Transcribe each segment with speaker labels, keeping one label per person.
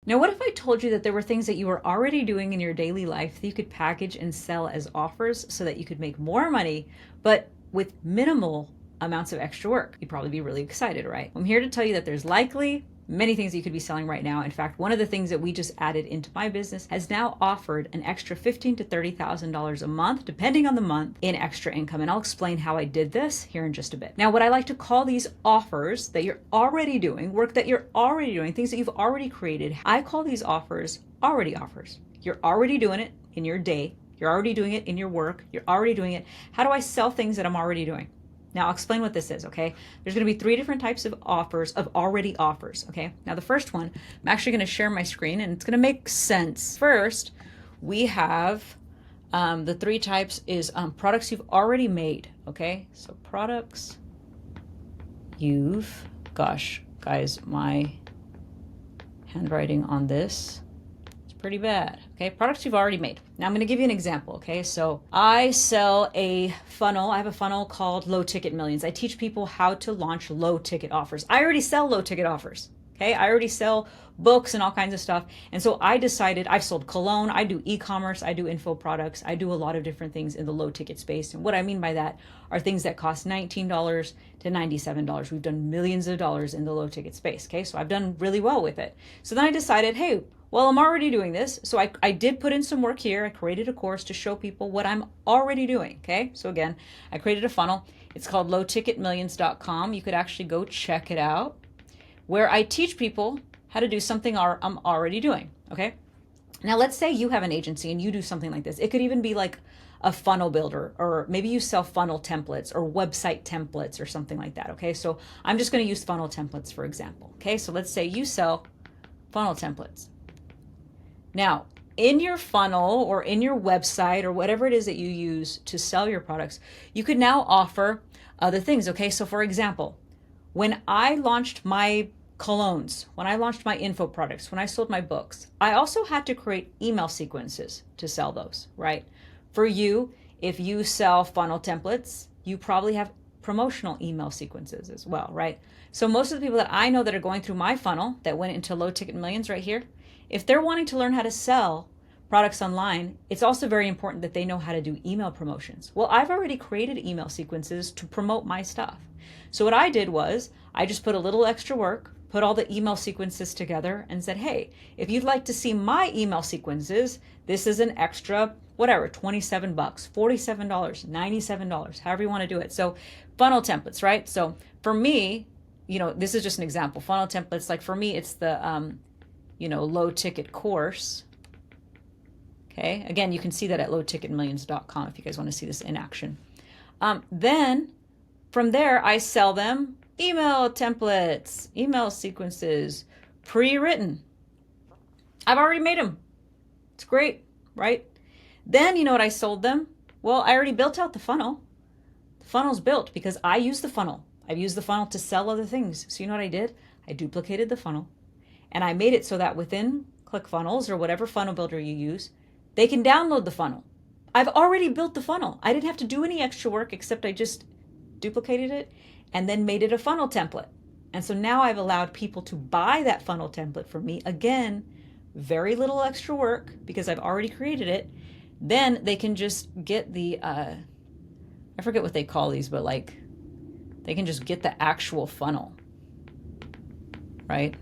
Speaker 1: Now, what if I told you that there were things that you were already doing in your daily life that you could package and sell as offers so that you could make more money, but with minimal amounts of extra work? You'd probably be really excited, right? I'm here to tell you that there's likely many things you could be selling right now. In fact, one of the things that we just added into my business has now offered an extra $15,000 to $30,000 a month, depending on the month, in extra income. And I'll explain how I did this here in just a bit. Now, what I like to call these offers that you're already doing, work that you're already doing, things that you've already created, I call these offers already offers. You're already doing it in your day. You're already doing it in your work. You're already doing it. How do I sell things that I'm already doing? Now, I'll explain what this is, okay? There's going to be 3 different types of offers, of already offers, okay? Now, the first one, I'm actually going to share my screen, and it's going to make sense. First, we have the 3 types is products you've already made, okay? So products gosh, guys, my handwriting on this is pretty bad. Okay, products you've already made. Now I'm going to give you an example. Okay, so I sell a funnel. I have a funnel called Low Ticket Millions. I teach people how to launch low ticket offers. I already sell low ticket offers. Okay, I already sell books and all kinds of stuff. And so I decided, I've sold cologne, I do e-commerce, I do info products, I do a lot of different things in the low ticket space. And what I mean by that are things that cost $19 to $97. We've done millions of dollars in the low ticket space. Okay, so I've done really well with it. So then I decided, hey, well, I'm already doing this. So I did put in some work here. I created a course to show people what I'm already doing. Okay, so again, I created a funnel. It's called lowticketmillions.com. You could actually go check it out, where I teach people how to do something I'm already doing, okay? Now, let's say you have an agency and you do something like this. It could even be like a funnel builder, or maybe you sell funnel templates or website templates or something like that, okay? So I'm just gonna use funnel templates, for example, okay? So let's say you sell funnel templates. Now, in your funnel or in your website or whatever it is that you use to sell your products, you could now offer other things, okay? So for example, when I launched my colognes, when I launched my info products, when I sold my books, I also had to create email sequences to sell those, right? For you, if you sell funnel templates, you probably have promotional email sequences as well, right? So most of the people that I know that are going through my funnel that went into Low Ticket Millions right here, if they're wanting to learn how to sell products online, it's also very important that they know how to do email promotions. Well, I've already created email sequences to promote my stuff. So what I did was I just put a little extra work, put all the email sequences together and said, hey, if you'd like to see my email sequences, this is an extra, whatever, $27, $47, $97, however you want to do it. So funnel templates, right? So for me, this is just an example. Funnel templates, like for me, it's the, low ticket course. Okay. Again, you can see that at lowticketmillions.com if you guys want to see this in action. Then from there, I sell them email templates, email sequences, pre-written. I've already made them. It's great, right? Then you know what I sold them? Well, I already built out the funnel. The funnel's built because I use the funnel. I've used the funnel to sell other things. So you know what I did? I duplicated the funnel and I made it so that within ClickFunnels or whatever funnel builder you use, they can download the funnel. I've already built the funnel. I didn't have to do any extra work except I just duplicated it and then made it a funnel template. And so now I've allowed people to buy that funnel template from me. Again, very little extra work because I've already created it. Then they can just get the, I forget what they call these, but like they can just get the actual funnel, right?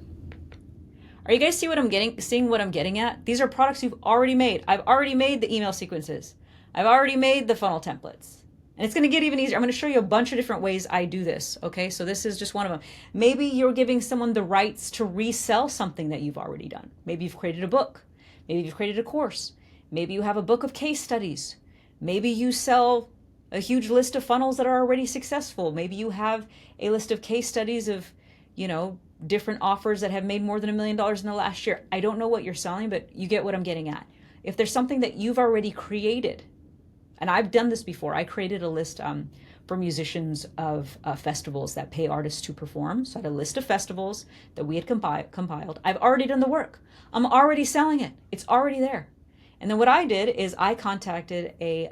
Speaker 1: Are you guys seeing what I'm getting at? These are products you've already made. I've already made the email sequences. I've already made the funnel templates. And it's going to get even easier. I'm going to show you a bunch of different ways I do this. Okay, so this is just one of them. Maybe you're giving someone the rights to resell something that you've already done. Maybe you've created a book. Maybe you've created a course. Maybe you have a book of case studies. Maybe you sell a huge list of funnels that are already successful. Maybe you have a list of case studies of, different offers that have made more than $1 million in the last year. I don't know what you're selling, but you get what I'm getting at. If there's something that you've already created, and I've done this before, I created a list for musicians of festivals that pay artists to perform. So I had a list of festivals that we had compiled. I've already done the work. I'm already selling it. It's already there. And then what I did is I contacted a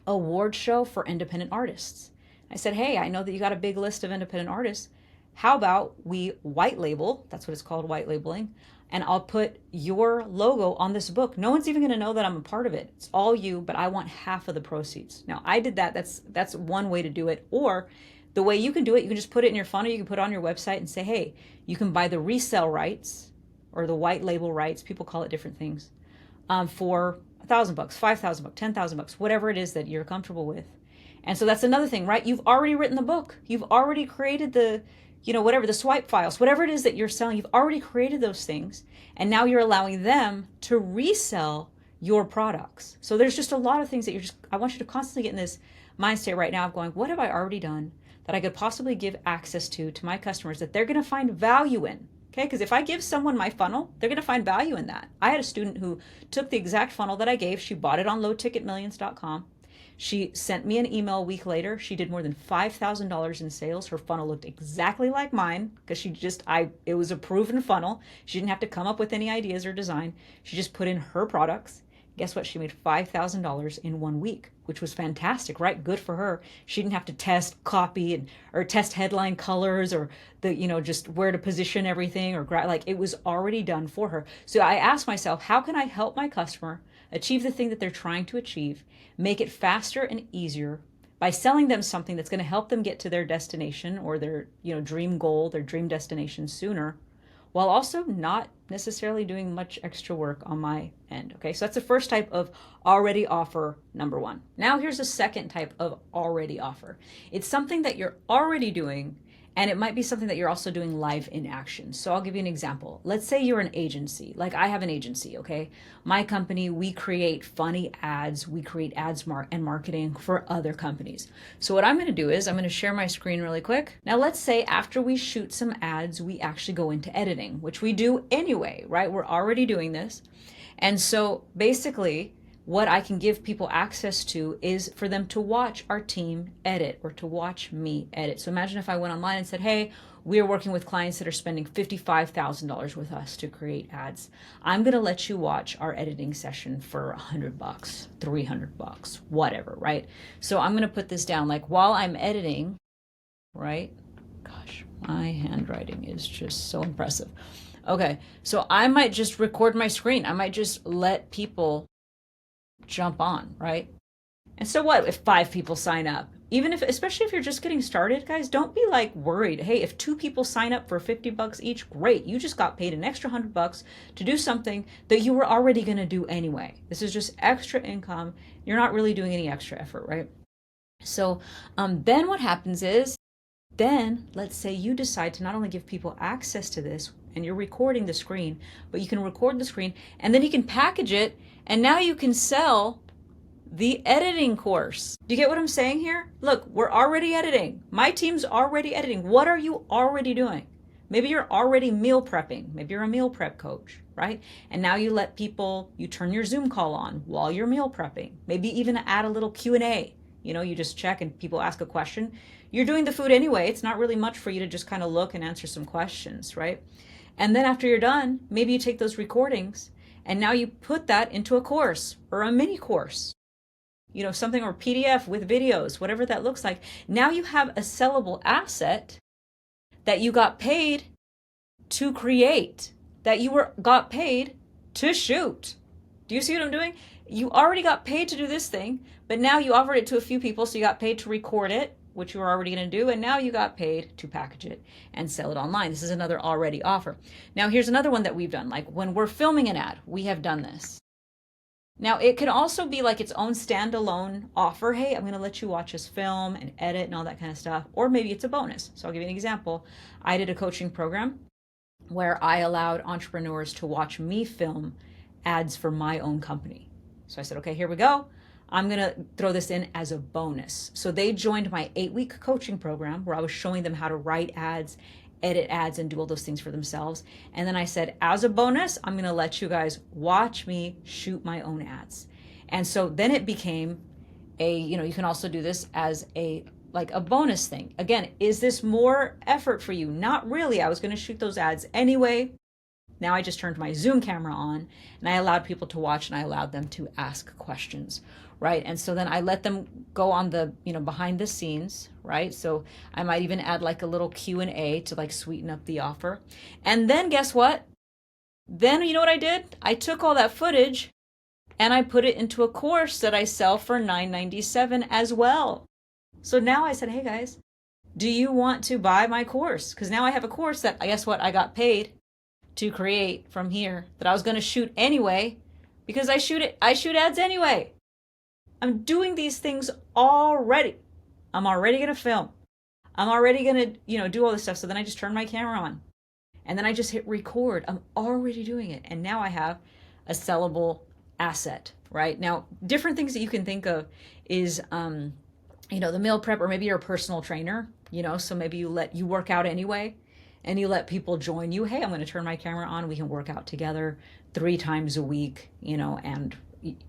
Speaker 1: award show for independent artists. I said, hey, I know that you got a big list of independent artists. How about we white label, that's what it's called, white labeling, and I'll put your logo on this book. No one's even going to know that I'm a part of it. It's all you, but I want half of the proceeds. Now, I did that. That's one way to do it. Or the way you can do it, you can just put it in your funnel. You can put it on your website and say, hey, you can buy the resale rights or the white label rights. People call it different things, for $1,000, $5,000, $10,000, whatever it is that you're comfortable with. And so that's another thing, right? You've already written the book. You've already created the, whatever, the swipe files, whatever it is that you're selling, you've already created those things. And now you're allowing them to resell your products. So there's just a lot of things that I want you to constantly get in this mind state right now of going, what have I already done that I could possibly give access to my customers that they're going to find value in? Okay, because if I give someone my funnel, they're going to find value in that. I had a student who took the exact funnel that I gave. She bought it on lowticketmillions.com. She sent me an email a week later. She did more than $5,000 in sales. Her funnel looked exactly like mine because it was a proven funnel. She didn't have to come up with any ideas or design. She just put in her products. Guess what? She made $5,000 in 1 week, which was fantastic, right? Good for her. She didn't have to test copy or test headline colors or just where to position everything it was already done for her. So I asked myself, how can I help my customer achieve the thing that they're trying to achieve, make it faster and easier by selling them something that's going to help them get to their destination or their, dream goal, their dream destination sooner, while also not necessarily doing much extra work on my end. Okay, so that's the first type of already offer, number one. Now here's the second type of already offer. It's something that you're already doing, and it might be something that you're also doing live in action. So I'll give you an example. Let's say you're an agency, like I have an agency, okay? My company, we create funny ads. We create ads and marketing for other companies. So what I'm gonna do is I'm gonna share my screen really quick. Now let's say after we shoot some ads, we actually go into editing, which we do anyway, right? We're already doing this. And so basically, what I can give people access to is for them to watch our team edit or to watch me edit. So imagine if I went online and said, hey, we are working with clients that are spending $55,000 with us to create ads. I'm going to let you watch our editing session for $100, $300, whatever, right? So I'm going to put this down like while I'm editing, right? Gosh, my handwriting is just so impressive. Okay, so I might just record my screen. I might just let people jump on, right? And so what if 5 people sign up? Especially if you're just getting started, guys, don't be like worried. Hey, if 2 people sign up for $50 each, great. You just got paid an extra $100 to do something that you were already going to do anyway. This is just extra income. You're not really doing any extra effort, right? So then what happens is, then let's say you decide to not only give people access to this and you're recording the screen, but you can record the screen and then you can package it and now you can sell the editing course. Do you get what I'm saying here? Look, we're already editing. My team's already editing. What are you already doing? Maybe you're already meal prepping. Maybe you're a meal prep coach, right? And now you turn your Zoom call on while you're meal prepping. Maybe even add a little Q&A. You just check and people ask a question. You're doing the food anyway. It's not really much for you to just kind of look and answer some questions, right? And then after you're done, maybe you take those recordings and now you put that into a course or a mini course, something or PDF with videos, whatever that looks like. Now you have a sellable asset that you got paid to create, that got paid to shoot. Do you see what I'm doing? You already got paid to do this thing, but now you offered it to a few people, so you got paid to record it, which you were already going to do, and now you got paid to package it and sell it online. This is another already offer. Now here's another one that we've done. Like when we're filming an ad, we have done this. Now it can also be like its own standalone offer. Hey, I'm going to let you watch us film and edit and all that kind of stuff. Or maybe it's a bonus. So I'll give you an example. I did a coaching program where I allowed entrepreneurs to watch me film ads for my own company. So I said, okay, here we go. I'm going to throw this in as a bonus. So they joined my 8-week coaching program where I was showing them how to write ads, edit ads, and do all those things for themselves. And then I said, as a bonus, I'm going to let you guys watch me shoot my own ads. And so then it became you can also do this as a bonus thing. Again, is this more effort for you? Not really. I was going to shoot those ads anyway. Now I just turned my Zoom camera on and I allowed people to watch and I allowed them to ask questions, right? And so then I let them go on the, behind the scenes, right? So I might even add like a little Q&A to like sweeten up the offer. And then guess what? Then you know what I did? I took all that footage and I put it into a course that I sell for $9.97 as well. So now I said, hey guys, do you want to buy my course? Because now I have a course that, guess what, I got paid to create from here that I was going to shoot anyway, because I shoot ads anyway. I'm doing these things already. I'm already going to film. I'm already going to, do all this stuff. So then I just turn my camera on and then I just hit record. I'm already doing it. And now I have a sellable asset, right? Now, different things that you can think of is, the meal prep, or maybe you're a personal trainer, so maybe you work out anyway and you let people join you. Hey, I'm going to turn my camera on. We can work out together 3 times a week, and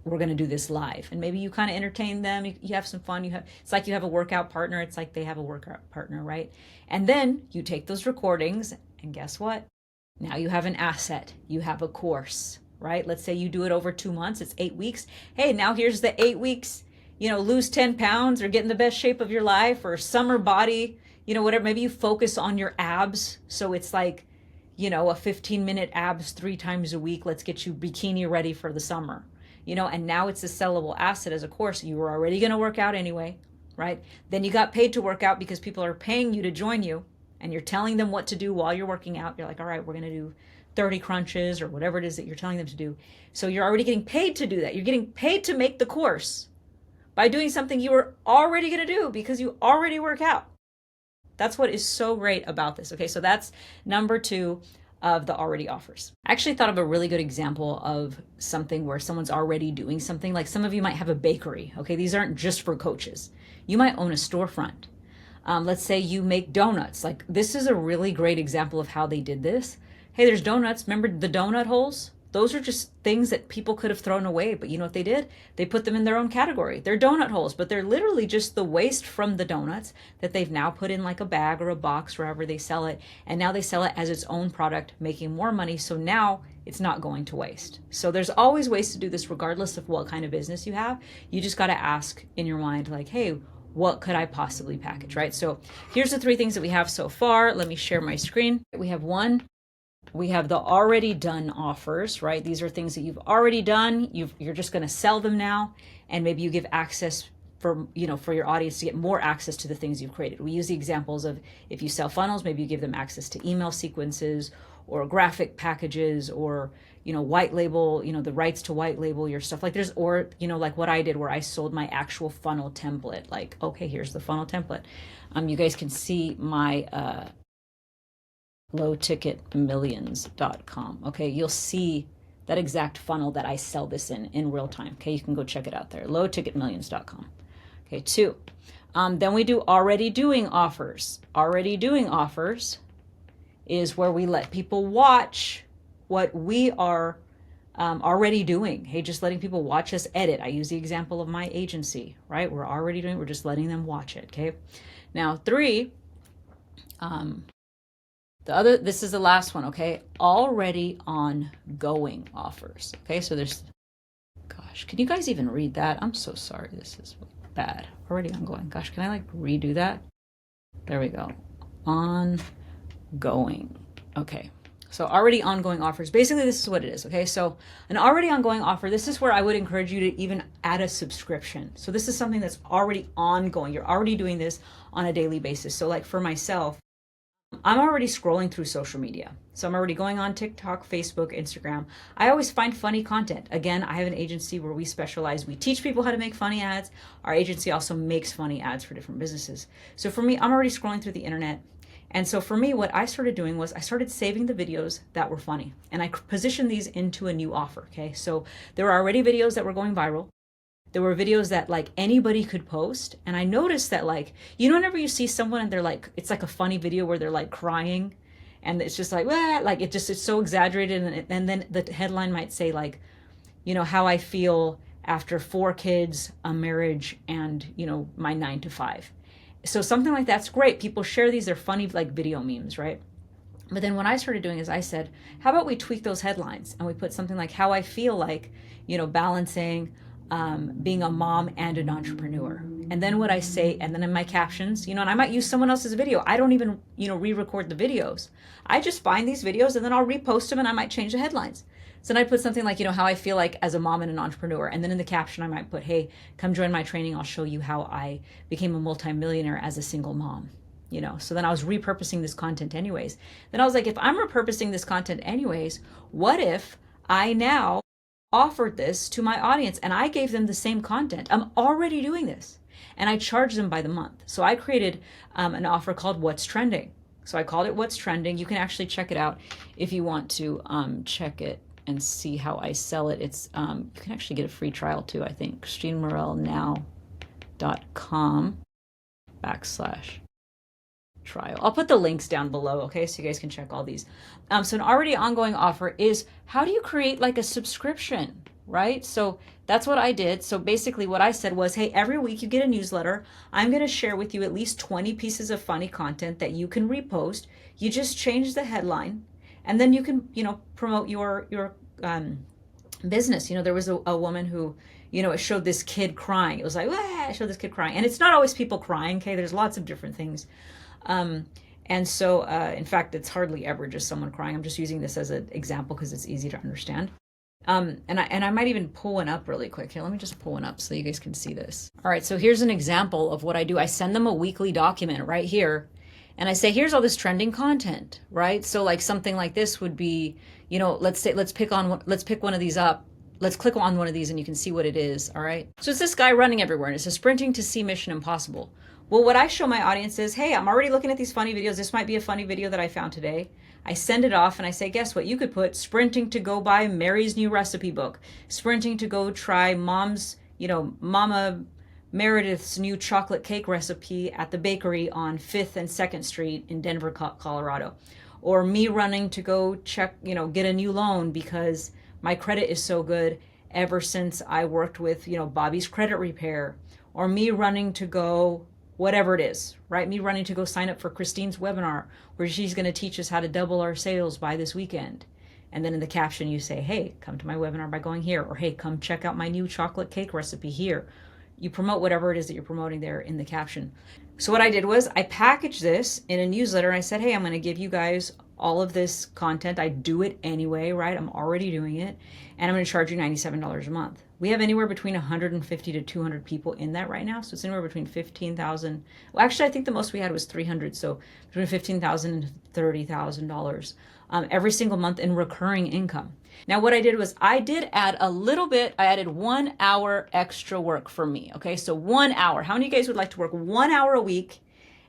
Speaker 1: we're going to do this live. And maybe you kind of entertain them. You have some fun. It's like you have a workout partner. It's like they have a workout partner, right? And then you take those recordings and guess what? Now you have an asset. You have a course, right? Let's say you do it over 2 months. It's 8 weeks. Hey, now here's the 8 weeks, lose 10 pounds or get in the best shape of your life, or summer body, whatever. Maybe you focus on your abs. So it's like, a 15-minute abs 3 times a week. Let's get you bikini ready for the summer, and now it's a sellable asset as a course. You were already going to work out anyway, right? Then you got paid to work out because people are paying you to join you, and you're telling them what to do while you're working out. You're like, all right, we're going to do 30 crunches or whatever it is that you're telling them to do. So you're already getting paid to do that. You're getting paid to make the course by doing something you were already going to do because you already work out. That's what is so great about this. Okay, so that's number 2 of the already offers. I actually thought of a really good example of something where someone's already doing something. Like some of you might have a bakery. Okay, these aren't just for coaches. You might own a storefront. Let's say you make donuts. Like this is a really great example of how they did this. Hey, there's donuts. Remember the donut holes? Those are just things that people could have thrown away. But you know what they did? They put them in their own category. They're donut holes, but they're literally just the waste from the donuts that they've now put in like a bag or a box wherever they sell it. And now they sell it as its own product, making more money. So now it's not going to waste. So there's always ways to do this regardless of what kind of business you have. You just got to ask in your mind like, hey, what could I possibly package, right? So here's the 3 things that we have so far. Let me share my screen. We have 1. We have the already done offers, right? These are things that you've already done. You're just going to sell them now. And maybe you give access for your audience to get more access to the things you've created. We use the examples of if you sell funnels, maybe you give them access to email sequences or graphic packages, or, white label, the rights to white label your stuff. Like like what I did where I sold my actual funnel template. Like, okay, here's the funnel template. You guys can see my, lowticketmillions.com. Okay, you'll see that exact funnel that I sell this in real time. Okay, you can go check it out there, lowticketmillions.com. Okay, 2. Then we do already doing offers. Already doing offers is where we let people watch what we are already doing. Hey, just letting people watch us edit. I use the example of my agency, right? We're just letting them watch it. Okay, now 3. This is the last one, okay? Already ongoing offers. Okay, so gosh, can you guys even read that? I'm so sorry, this is bad. Already ongoing. Gosh, can I redo that? There we go. Ongoing. Okay, so already ongoing offers. Basically, this is what it is, okay? So an already ongoing offer, this is where I would encourage you to even add a subscription. So this is something that's already ongoing. You're already doing this on a daily basis. So like for myself, I'm already scrolling through social media. So I'm already going on TikTok, Facebook, Instagram. I always find funny content. Again, I have an agency where we teach people how to make funny ads. Our agency also makes funny ads for different businesses. So for me, I'm already scrolling through the internet. And so for me, what I started doing was I started saving the videos that were funny. And I positioned these into a new offer, okay? So there were already videos that were going viral. There were videos that like anybody could post. And I noticed that whenever you see someone and they're like, it's like a funny video where they're like crying and it's just like, it's so exaggerated. And then the headline might say like, how I feel after 4 kids, a marriage, and, my 9 to 5. So something like that's great. People share these, they're funny like video memes, right? But then what I started doing is I said, how about we tweak those headlines and we put something like how I feel like, balancing being a mom and an entrepreneur. and then what I say, and then in my captions, and I might use someone else's video. I don't even, re-record the videos. I just find these videos and then I'll repost them and I might change the headlines. So then I put something like, how I feel like as a mom and an entrepreneur. And then in the caption, I might put, hey, come join my training. I'll show you how I became a multimillionaire as a single mom. So then I was repurposing this content anyways. Then I was like, if I'm repurposing this content anyways, what if I now offered this to my audience and I gave them the same content? I'm already doing this and I charge them by the month. So I created an offer called What's Trending. So I called it What's Trending. You can actually check it out if you want to check it and see how I sell it. It's you can actually get a free trial too, I think. KristineMorellNow.com/trial. I'll put the links down below, okay, so you guys can check all these. So an already ongoing offer is, how do you create like a subscription, right? So that's what I did. So basically what I said was, hey, every week you get a newsletter. I'm going to share with you at least 20 pieces of funny content that you can repost. You just change the headline and then you can, promote your business. There was a woman who, it showed this kid crying. It was like, I showed this kid crying. And it's not always people crying, okay? There's lots of different things. And so, in fact, it's hardly ever just someone crying. I'm just using this as an example because it's easy to understand. And I might even pull one up really quick. Here, let me just pull one up so you guys can see this. All right, so here's an example of what I do. I send them a weekly document right here. And I say, here's all this trending content, right? So like something like this would be, let's pick one of these up. Let's click on one of these and you can see what it is, all right? So it's this guy running everywhere and it says sprinting to see Mission Impossible. Well, what I show my audience is, hey, I'm already looking at these funny videos. This might be a funny video that I found today. I send it off and I say, guess what? You could put sprinting to go buy Mary's new recipe book, sprinting to go try Mama Meredith's new chocolate cake recipe at the bakery on 5th and 2nd Street in Denver, Colorado. Or me running to go check, get a new loan because my credit is so good ever since I worked with, Bobby's Credit Repair. Or me running to go, whatever it is, right? Me running to go sign up for Kristine's webinar where she's going to teach us how to double our sales by this weekend. And then in the caption, you say, hey, come to my webinar by going here. Or, hey, come check out my new chocolate cake recipe here. You promote whatever it is that you're promoting there in the caption. So what I did was I packaged this in a newsletter and I said, hey, I'm going to give you guys all of this content. I do it anyway, right? I'm already doing it. And I'm going to charge you $97 a month. We have anywhere between 150 to 200 people in that right now. So it's anywhere between 15,000. Well, actually, I think the most we had was 300. So between 15,000 and $30,000 every single month in recurring income. Now, what I did was I did add a little bit. I added 1 hour extra work for me. Okay, so 1 hour. How many of you guys would like to work 1 hour a week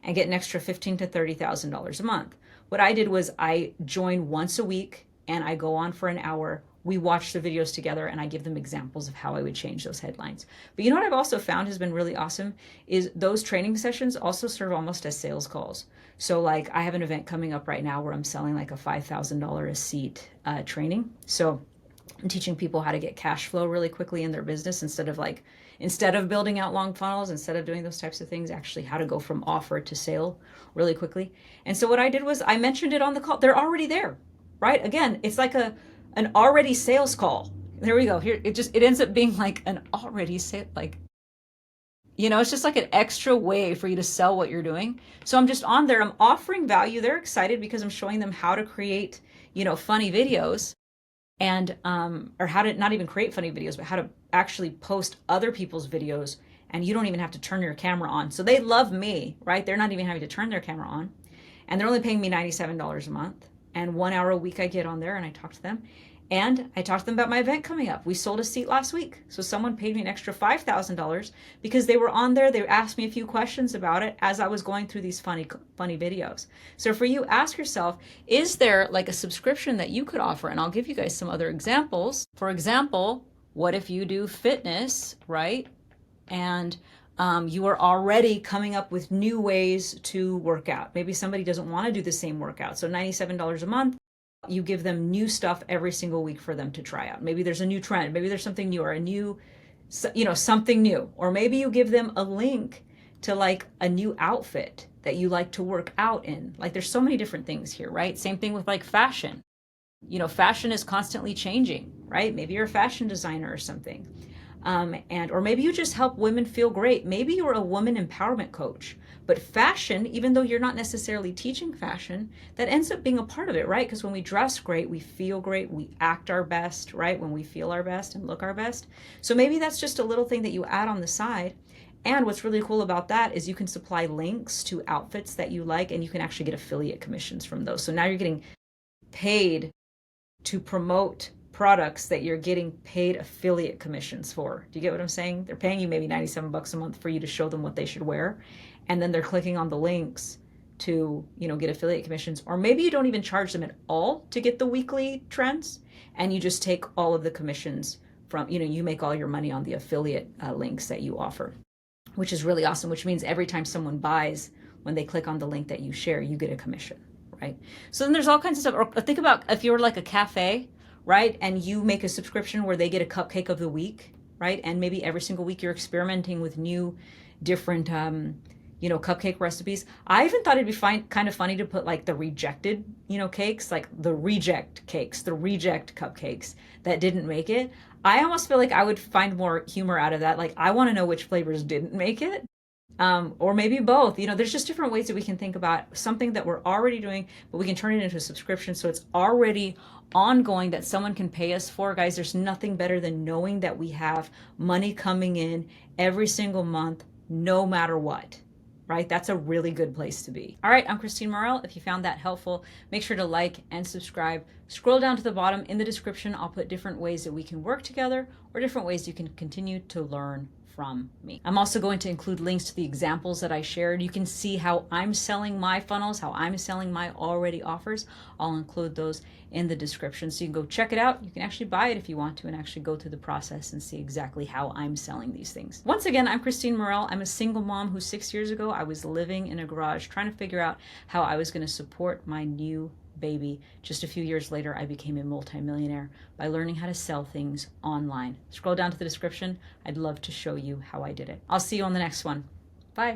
Speaker 1: and get an extra $15,000 to $30,000 a month? What I did was I join once a week and I go on for an hour. We watch the videos together and I give them examples of how I would change those headlines. But what I've also found has been really awesome is those training sessions also serve almost as sales calls. So like I have an event coming up right now where I'm selling like a $5,000 a seat training. So I'm teaching people how to get cash flow really quickly in their business instead of building out long funnels, instead of doing those types of things, actually how to go from offer to sale really quickly. And so what I did was I mentioned it on the call. They're already there, right? Again, it's like an already sales call. There we go. Here, it ends up being like an already sale, it's just like an extra way for you to sell what you're doing. So I'm just on there. I'm offering value. They're excited because I'm showing them how to create, funny videos and, or how to not even create funny videos, but how to actually post other people's videos. And you don't even have to turn your camera on. So they love me, right? They're not even having to turn their camera on. And they're only paying me $97 a month. And 1 hour a week I get on there and I talk to them. And I talked to them about my event coming up. We sold a seat last week. So someone paid me an extra $5,000 because they were on there. They asked me a few questions about it as I was going through these funny videos. So for you, ask yourself, is there like a subscription that you could offer? And I'll give you guys some other examples. For example, what if you do fitness, right? And you are already coming up with new ways to work out. Maybe somebody doesn't want to do the same workout. So $97 a month, you give them new stuff every single week for them to try out. Maybe there's a new trend. Maybe there's something new or a new, something new. Or maybe you give them a link to like a new outfit that you like to work out in. Like there's so many different things here, right? Same thing with like fashion. Fashion is constantly changing, right? Maybe you're a fashion designer or something. or maybe you just help women feel great. Maybe you're a woman empowerment coach. But fashion, even though you're not necessarily teaching fashion, that ends up being a part of it, right? Because when we dress great, we feel great, we act our best, right? When we feel our best and look our best. So maybe that's just a little thing that you add on the side. And what's really cool about that is you can supply links to outfits that you like, and you can actually get affiliate commissions from those. So now you're getting paid to promote products that you're getting paid affiliate commissions for. Do you get what I'm saying? They're paying you maybe 97 bucks a month for you to show them what they should wear. And then they're clicking on the links to, get affiliate commissions. Or maybe you don't even charge them at all to get the weekly trends, and you just take all of the commissions from, you make all your money on the affiliate links that you offer, which is really awesome, which means every time someone buys, when they click on the link that you share, you get a commission, right? So then there's all kinds of stuff. Or think about if you were like a cafe, right? And you make a subscription where they get a cupcake of the week, right? And maybe every single week you're experimenting with new, different, cupcake recipes. I even thought it'd be kind of funny to put like the rejected, cakes, like the reject cakes, the reject cupcakes that didn't make it. I almost feel like I would find more humor out of that. Like, I want to know which flavors didn't make it. Or maybe both. There's just different ways that we can think about something that we're already doing, but we can turn it into a subscription so it's already ongoing, that someone can pay us for. Guys, there's nothing better than knowing that we have money coming in every single month, no matter what. Right? That's a really good place to be. All right, I'm Kristine Mirelle. If you found that helpful, make sure to like and subscribe. Scroll down to the bottom in the description. I'll put different ways that we can work together, or different ways you can continue to learn from me. I'm also going to include links to the examples that I shared. You can see how I'm selling my funnels, how I'm selling my already offers. I'll include those in the description, so you can go check it out. You can actually buy it if you want to, and actually go through the process and see exactly how I'm selling these things. Once again, I'm Kristine Mirelle. I'm a single mom who 6 years ago, I was living in a garage trying to figure out how I was going to support my new baby. Just a few years later, I became a multimillionaire by learning how to sell things online. Scroll down to the description. I'd love to show you how I did it. I'll see you on the next one. Bye.